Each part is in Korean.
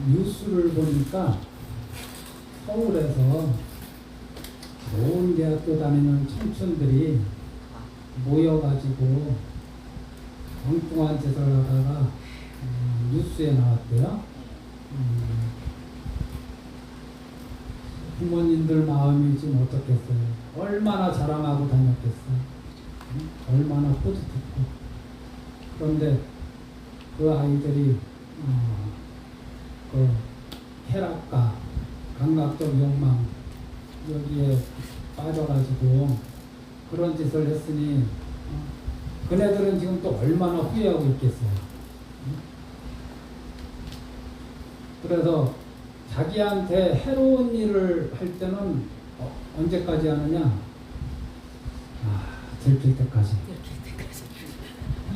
뉴스를 보니까 서울에서 좋은 대학교 다니는 청춘들이 모여가지고 엉뚱한 짓을 하다가 뉴스에 나왔대요. 부모님들 마음이 지금 어떻겠어요? 얼마나 자랑하고 다녔겠어요? 얼마나 뿌듯했고. 그런데 그 아이들이 그 쾌락과 감각적 욕망 여기에 빠져가지고 그런 짓을 했으니 그네들은 지금 또 얼마나 후회하고 있겠어요. 그래서 자기한테 해로운 일을 할 때는 언제까지 하느냐? 들킬 때까지.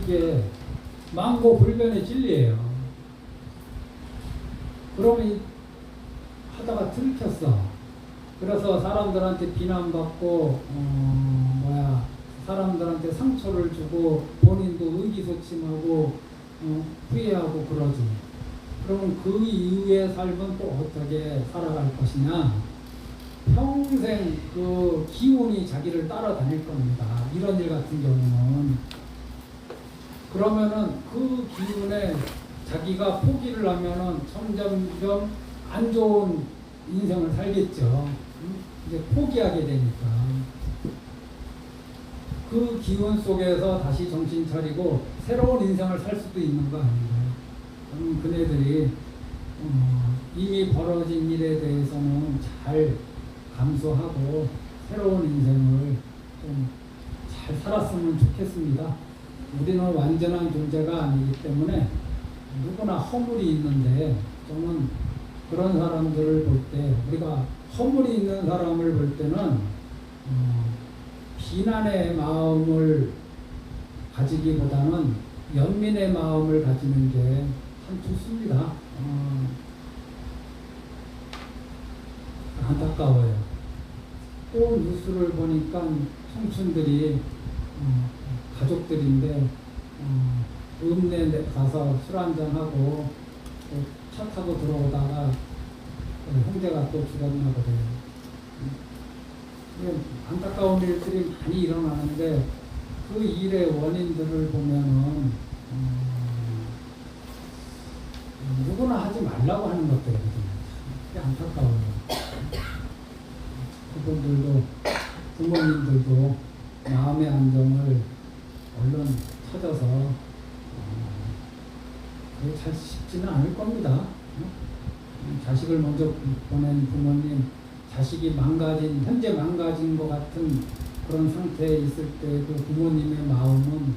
이게 망고불변의 진리예요. 그러면 하다가 들켰어. 그래서 사람들한테 비난받고 사람들한테 상처를 주고 본인도 의기소침하고 후회하고 그러지. 그러면 그 이후의 삶은 또 어떻게 살아갈 것이냐? 평생 그 기운이 자기를 따라다닐 겁니다. 이런 일 같은 경우는. 그러면은 그 기운에 자기가 포기를 하면은 점점점 안 좋은 인생을 살겠죠. 이제 포기하게 되니까. 그 기운 속에서 다시 정신 차리고 새로운 인생을 살 수도 있는 거 아닌가요? 그네들이 이미 벌어진 일에 대해서는 잘 감수하고 새로운 인생을 좀 잘 살았으면 좋겠습니다. 우리는 완전한 존재가 아니기 때문에 누구나 허물이 있는데 저는 그런 사람들을 볼 때 우리가 허물이 있는 사람을 볼 때는 비난의 마음을 가지기보다는 연민의 마음을 가지는 게 참 좋습니다. 안타까워요. 또 뉴스를 보니까 청춘들이 가족들인데 읍내 가서 술 한잔하고 차 타고 들어오다가 형제가 또 죽었나 보네요. 안타까운 일들이 많이 일어나는데 그 일의 원인들을 보면은 누구나 하지 말라고 하는 것들이거든요. 그게 안타까워요. 그분들도 부모님들도 마음의 안정을 얼른 찾아서 그게 잘 쉽지는 않을 겁니다. 자식을 먼저 보낸 부모님, 자식이 현재 망가진 것 같은 그런 상태에 있을 때 그 부모님의 마음은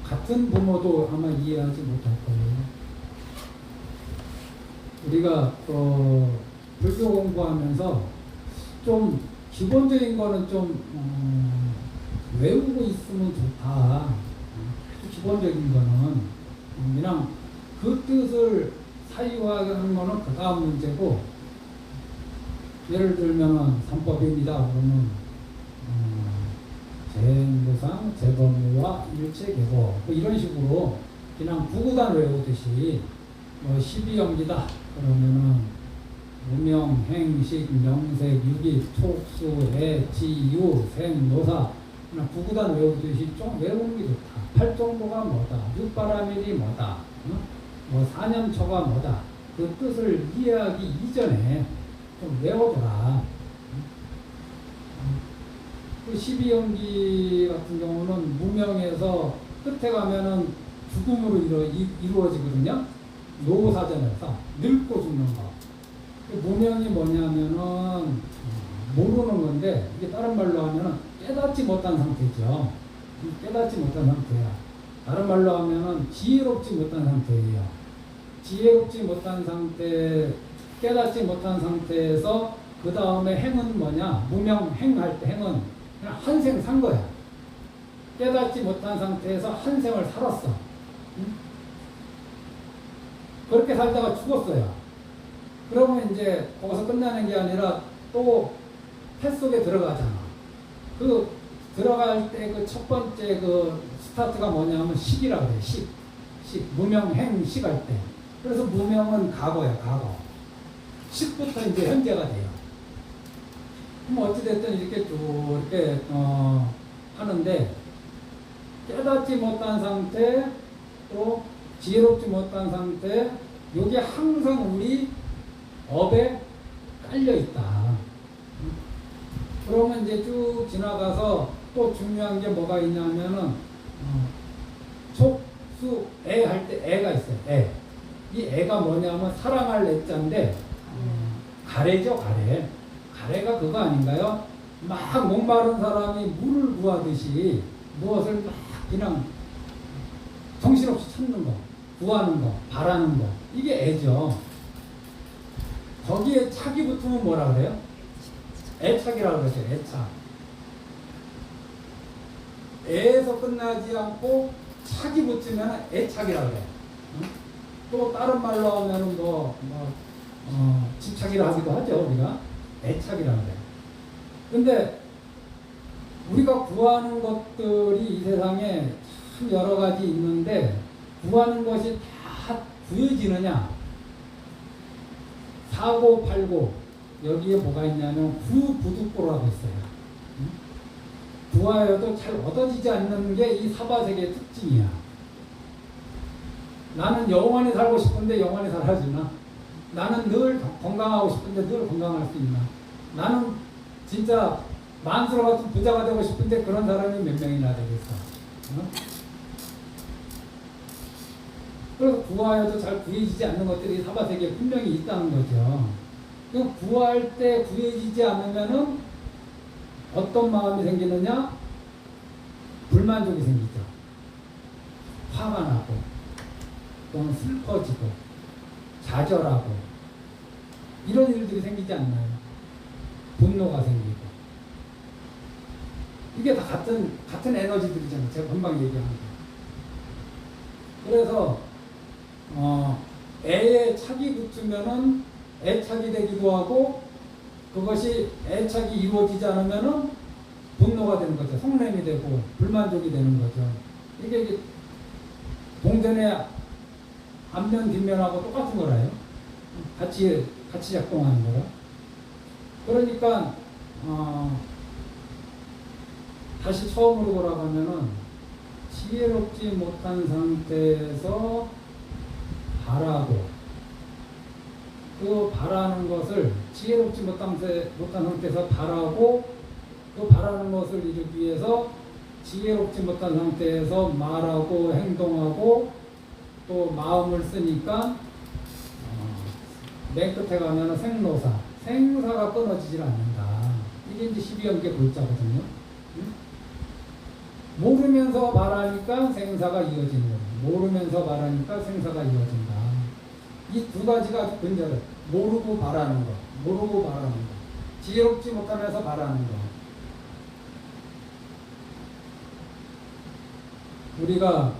같은 부모도 아마 이해하지 못할 거예요. 우리가 불교 공부하면서 좀 기본적인 거는 좀 외우고 있으면 좋다. 기본적인 거는 그냥 그 뜻을 사유하는 거는 그 다음 문제고, 예를 들면은 삼법입니다. 그러면 재행보상, 재범위와 일체계보 뭐 이런 식으로 그냥 구구단 외우듯이 12영기다 그러면은 무명, 행식, 명색, 유기, 촉수, 애, 지, 유, 생, 노사 그냥 구구단 외우듯이 좀 외우는 게 좋다. 팔정보가 뭐다, 육바라밀이 뭐다, 사념초가 뭐다, 그 뜻을 이해하기 이전에 좀 외워둬라. 그 12영기 같은 경우는 무명에서 끝에 가면은 죽음으로 이루어지거든요. 노사전에서 늙고 죽는 거. 무명이 뭐냐면은 모르는 건데, 이게 다른 말로 하면은 깨닫지 못한 상태죠. 깨닫지 못한 상태야. 다른 말로 하면은 지혜롭지 못한 상태예요. 지혜롭지 못한 상태, 깨닫지 못한 상태에서 그 다음에 행은 뭐냐? 무명 행할 때 행은 그냥 한 생 산 거야. 깨닫지 못한 상태에서 한 생을 살았어. 응? 그렇게 살다가 죽었어요. 그러면 이제 거기서 끝나는 게 아니라 또 태 속에 들어가잖아. 그 들어갈 때 그 첫 번째 그 스타트가 뭐냐면 식이라고 해요. 식. 무명행식 할 때. 그래서 무명은 과거야, 과거. 10부터 이제 현재가 돼요. 그럼 어찌됐든 이렇게 쭉 이렇게 하는데 깨닫지 못한 상태, 또 지혜롭지 못한 상태, 요게 항상 우리 업에 깔려 있다. 그러면 이제 쭉 지나가서 또 중요한 게 뭐가 있냐면은 촉수 애 할 때 애가 있어요. 애. 이 애가 뭐냐면 사랑할 애자인데 가래죠, 가래. 가래가 그거 아닌가요? 막 목마른 사람이 물을 구하듯이 무엇을 막 그냥 정신없이 찾는 거, 구하는 거, 바라는 거. 이게 애죠. 거기에 착이 붙으면 뭐라 그래요? 애착이라고 그러죠. 애착. 애에서 끝나지 않고 착이 붙으면 애착이라고 그래요. 응? 또 다른 말로 하면은 집착이라 하기도 하죠. 우리가 애착이라고 그래요. 근데 우리가 구하는 것들이 이 세상에 참 여러 가지 있는데 구하는 것이 다 구해지느냐? 사고 팔고 여기에 뭐가 있냐면 구부득고라고 있어요. 구하여도 잘 얻어지지 않는 게 이 사바세계의 특징이야. 나는 영원히 살고 싶은데 영원히 살아주나? 나는 늘 건강하고 싶은데 늘 건강할 수 있나? 나는 진짜 만수라 같은 부자가 되고 싶은데 그런 사람이 몇 명이나 되겠어? 그래서 구하여도 잘 구해지지 않는 것들이 사바세계에 분명히 있다는 거죠. 그 구할 때 구해지지 않으면은 어떤 마음이 생기느냐? 불만족이 생기죠. 화가 나고, 또는 슬퍼지고, 좌절하고, 이런 일들이 생기지 않나요? 분노가 생기고. 이게 다 같은 에너지들이잖아요. 제가 금방 얘기한 거. 그래서, 애에 착이 붙으면은 애착이 되기도 하고, 그것이 애착이 이루어지지 않으면은 분노가 되는 거죠. 성냄이 되고 불만족이 되는 거죠. 이게 동전의 앞면 뒷면하고 똑같은 거라요. 같이 작동하는 거라. 그러니까 다시 처음으로 돌아가면은 지혜롭지 못한 상태에서 바라고, 그 바라는 것을 지혜롭지 못한 상태에서 바라고, 그 바라는 것을 이루기 위해서 지혜롭지 못한 상태에서 말하고 행동하고 또 마음을 쓰니까 맨 끝에 가면은 생사가 끊어지질 않는다. 이게 이제 12연계 골자거든요. 모르면서 말하니까 생사가 이어지는 거예요. 모르면서 말하니까 생사가 이어진다. 이 두 가지가 아주 근저로 모르고 바라는 거, 모르고 바라는 거, 지혜롭지 못하면서 바라는 거. 우리가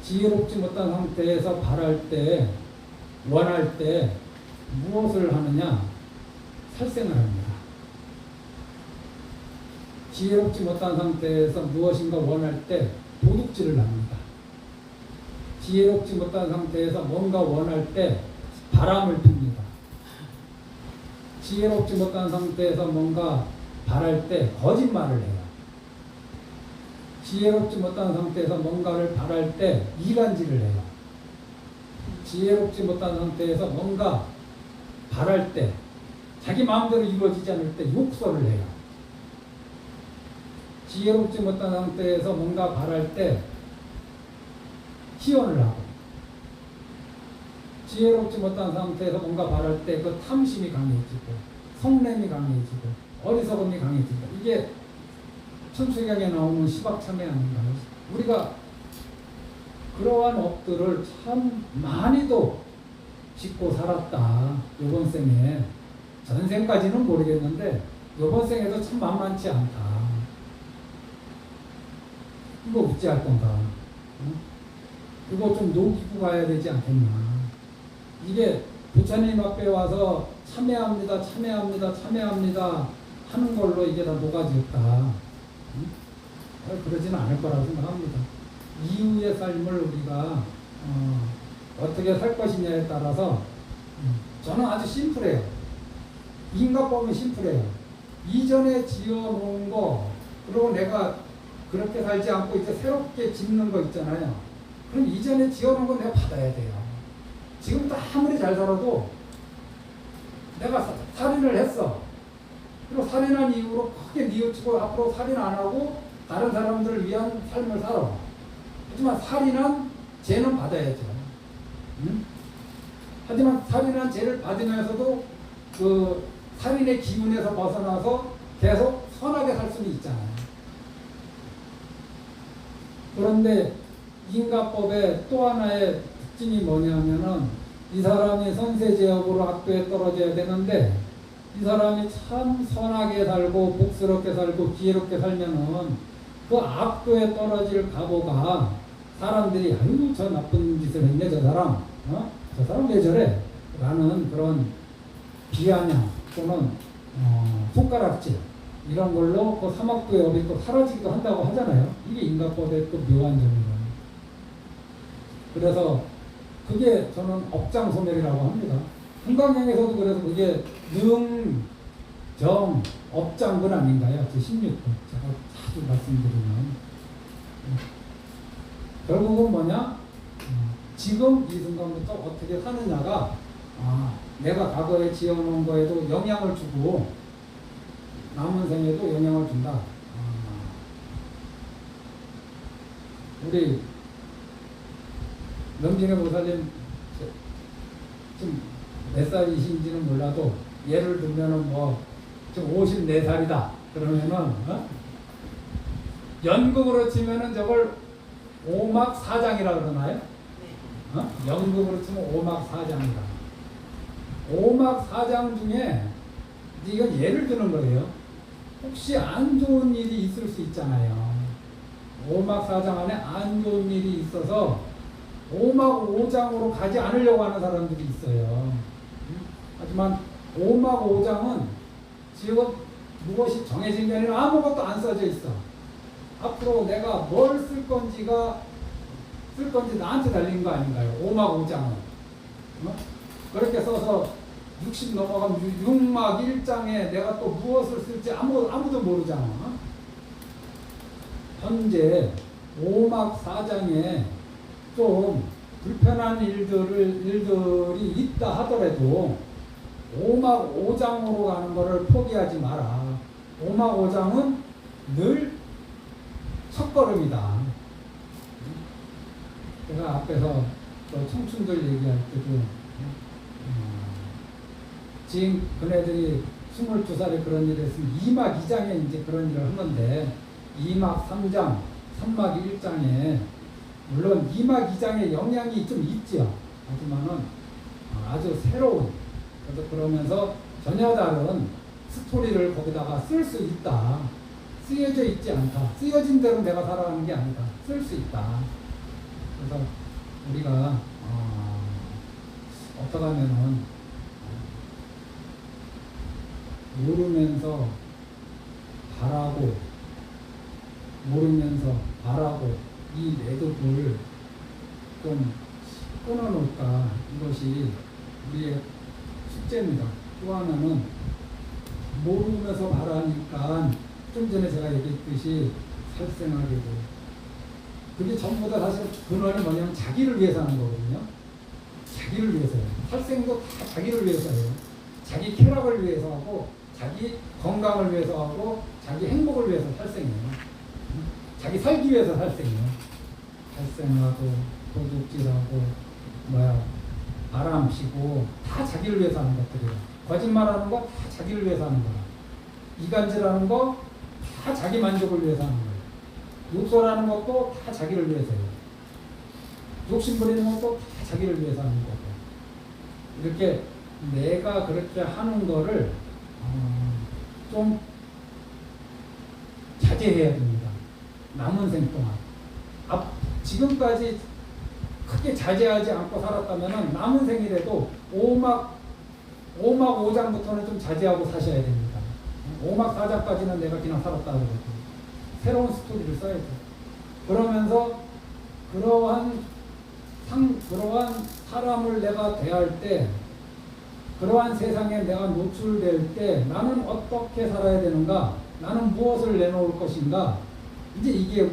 지혜롭지 못한 상태에서 바랄 때, 원할 때 무엇을 하느냐? 살생을 합니다. 지혜롭지 못한 상태에서 무엇인가 원할 때 도둑질을 합니다. 지혜롭지 못한 상태에서 뭔가 원할 때 바람을 핍니다. 지혜롭지 못한 상태에서 뭔가 바랄 때 거짓말을 해요. 지혜롭지 못한 상태에서 뭔가를 바랄 때 이간질을 해요. 지혜롭지 못한 상태에서 뭔가 바랄 때 자기 마음대로 이루어지지 않을 때 욕설을 해요. 지혜롭지 못한 상태에서 뭔가 바랄 때 희언을 하고, 지혜롭지 못한 상태에서 뭔가 바랄 때 그 탐심이 강해지고, 성냄이 강해지고, 어리석음이 강해지고, 이게 천수경에 나오는 시박참회 아닌가요? 우리가 그러한 업들을 참 많이도 짓고 살았다. 요번 생에. 전생까지는 모르겠는데 요번 생에도 참 만만치 않다. 이거 어찌할 건가? 이거 좀 녹이고 가야 되지 않겠나? 이게 부처님 앞에 와서 참회합니다, 참회합니다, 참회합니다 하는 걸로 이게 다 녹아졌다. 그러지는 않을 거라고 생각합니다. 이후의 삶을 우리가 어떻게 살 것이냐에 따라서 저는 아주 심플해요. 인가법은 심플해요. 이전에 지어놓은 거 그리고 내가 그렇게 살지 않고 이제 새롭게 짓는 거 있잖아요. 그럼 이전에 지어놓은 건 내가 받아야 돼요. 지금부터 아무리 잘 살아도 내가 살인을 했어. 그리고 살인한 이후로 크게 뉘우치고 앞으로 살인 안 하고 다른 사람들을 위한 삶을 살아. 하지만 살인한 죄는 받아야죠. 응? 하지만 살인한 죄를 받으면서도 그 살인의 기운에서 벗어나서 계속 선하게 살 수는 있잖아요. 그런데 인가법의 또 하나의 특징이 뭐냐면은 이 사람이 선세제업으로 학교에 떨어져야 되는데 이 사람이 참 선하게 살고 복스럽게 살고 지혜롭게 살면은 그 악도에 떨어질 각오가 사람들이 아유 저 나쁜 짓을 했네 저 사람 저 사람 왜 저래 라는 그런 비아냥 또는 손가락질 이런 걸로 그 사막도의 업이 또 사라지기도 한다고 하잖아요. 이게 인가법의 또 묘한 점이에요. 그래서 그게 저는 업장소멸이라고 합니다. 한강경에서도 그래서 그게 능, 정, 업장군 아닌가요? 제 16분 제가 자주 말씀드리면 결국은 뭐냐? 지금 이 순간부터 어떻게 사느냐가 내가 과거에 지어놓은 거에도 영향을 주고 남은 생에도 영향을 준다. 우리 명진의 보살님 좀 몇 살이신지는 몰라도 예를 들면은 뭐 지금 54살이다 그러면은 연극으로 치면은 저걸 오막 사장이라 그러나요? 연극으로 치면 오막 사장이다. 오막 사장 중에 이건 예를 드는 거예요. 혹시 안 좋은 일이 있을 수 있잖아요. 오막 사장 안에 안 좋은 일이 있어서 오막 오장으로 가지 않으려고 하는 사람들이 있어요. 하지만 오막 오장은 지금 무엇이 정해진 게 아니라 아무것도 안 써져 있어. 앞으로 내가 뭘 쓸 건지 나한테 달린 거 아닌가요? 오막 오장은. 그렇게 써서 60 넘어가면 6막 1장에 내가 또 무엇을 쓸지 아무도 모르잖아. 현재 5막 4장에 좀 불편한 일들이 있다 하더라도 5막 5장으로 가는 것을 포기하지 마라. 5막 5장은 늘 첫걸음이다. 제가 앞에서 또 청춘들 얘기할 때도 지금 그네들이 22살에 그런 일을 했으면 2막 2장에 이제 그런 일을 하는데 2막 3장, 3막 1장에 물론 2막 2장에 영향이 좀 있죠. 하지만은 아주 새로운 그래서 그러면서 전혀 다른 스토리를 거기다가 쓸 수 있다. 쓰여져 있지 않다. 쓰여진 대로 내가 살아가는 게 아니다. 쓸 수 있다. 그래서 우리가 어떻게 하면은 모르면서 바라고 이 매듭을 좀 끊어놓을까 이것이 우리의 숙제입니다. 또 하나는 모르면서 바라니까 좀 전에 제가 얘기했듯이 살생하게도 그게 전부 다 사실 근원이 뭐냐면 자기를 위해서 하는 거거든요. 자기를 위해서요. 살생도 다 자기를 위해서예요. 자기 쾌락을 위해서 하고 자기 건강을 위해서 하고 자기 행복을 위해서 살생해요. 자기 살기 위해서 살생해요. 살생하고 도둑질하고 바람 피고 다 자기를 위해서 하는 것들이에요. 거짓말하는 거 다 자기를 위해서 하는 거야. 이간질하는 거 다 자기 만족을 위해서 하는 거예요. 욕설하는 것도 다 자기를 위해서예요. 욕심 부리는 것도 다 자기를 위해서 하는 거고. 이렇게 내가 그렇게 하는 거를 좀 자제해야 됩니다. 남은 생 동안. 지금까지 크게 자제하지 않고 살았다면 남은 생이라도 5막 5장부터는 좀 자제하고 사셔야 됩니다. 5막 4장까지는 내가 그냥 살았다 그러고 새로운 스토리를 써야죠. 그러면서 그러한 사람을 내가 대할 때, 그러한 세상에 내가 노출될 때 나는 어떻게 살아야 되는가? 나는 무엇을 내놓을 것인가? 이제 이게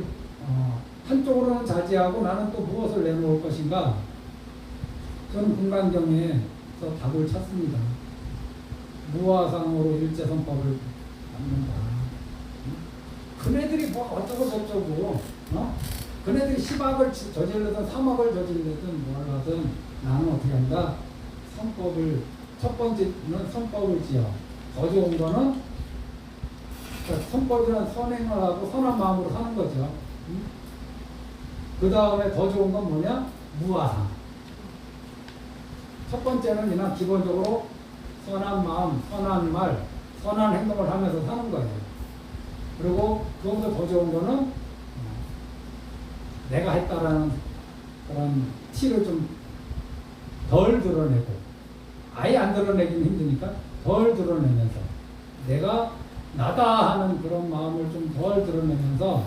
한쪽으로는 자제하고 나는 또 무엇을 내놓을 것인가? 저는 금강경에서 답을 찾습니다. 무화상으로 일제선법을 받는다. 그네들이 뭐 어쩌고 저쩌고, 그네들이 10악을 저질르든 3악을 저질르든 뭘 하든 나는 어떻게 한다? 선법을, 첫 번째는 선법을 지어. 더 좋은 거는, 그러니까 선법이란 선행을 하고 선한 마음으로 사는 거죠. 그 다음에 더 좋은 건 뭐냐? 무화상. 첫 번째는 그냥 기본적으로 선한 마음, 선한 말, 선한 행동을 하면서 사는 거예요. 그리고 그것보다 더 좋은 거는 내가 했다라는 그런 티를 좀 덜 드러내고, 아예 안 드러내기는 힘드니까 덜 드러내면서 내가 나다 하는 그런 마음을 좀 덜 드러내면서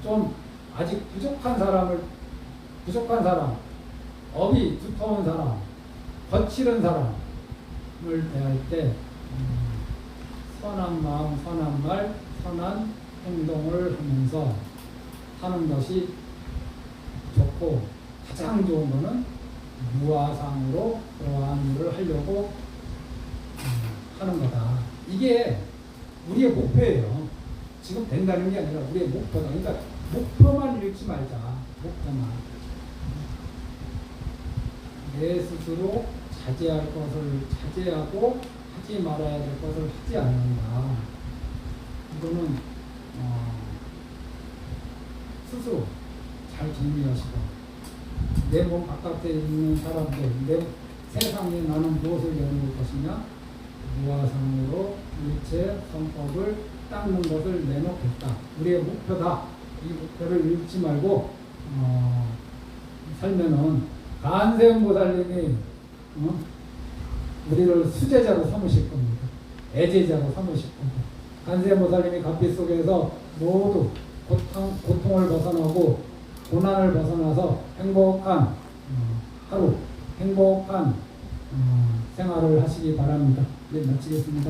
좀 아직 부족한 사람, 업이 두터운 사람, 거칠은 사람을 대할 때 선한 마음, 선한 말, 선한 행동을 하면서 하는 것이 좋고, 가장 좋은 것은 무화상으로 그러한 일을 하려고 하는 거다. 이게 우리의 목표예요. 지금 된다는 게 아니라 우리의 목표다. 그러니까 목표만 잃지 말자. 목표만. 내 스스로 자제할 것을 자제하고 하지 말아야 될 것을 하지 않는다. 이거는 스스로 잘 정리하시고, 내 몸 바깥에 있는 사람들, 내 세상에 나는 무엇을 내놓을 것이냐? 무화상으로 일체 선법을 닦는 것을 내놓겠다. 우리의 목표다. 이 목표를 잃지 말고 살면은 간세음 보살님이 우리를 수제자로 삼으실 겁니다. 애제자로 삼으실 겁니다. 간세음 보살님이 갑빛 속에서 모두 고통을 벗어나고 고난을 벗어나서 행복한 하루, 행복한 생활을 하시기 바랍니다. 네, 마치겠습니다.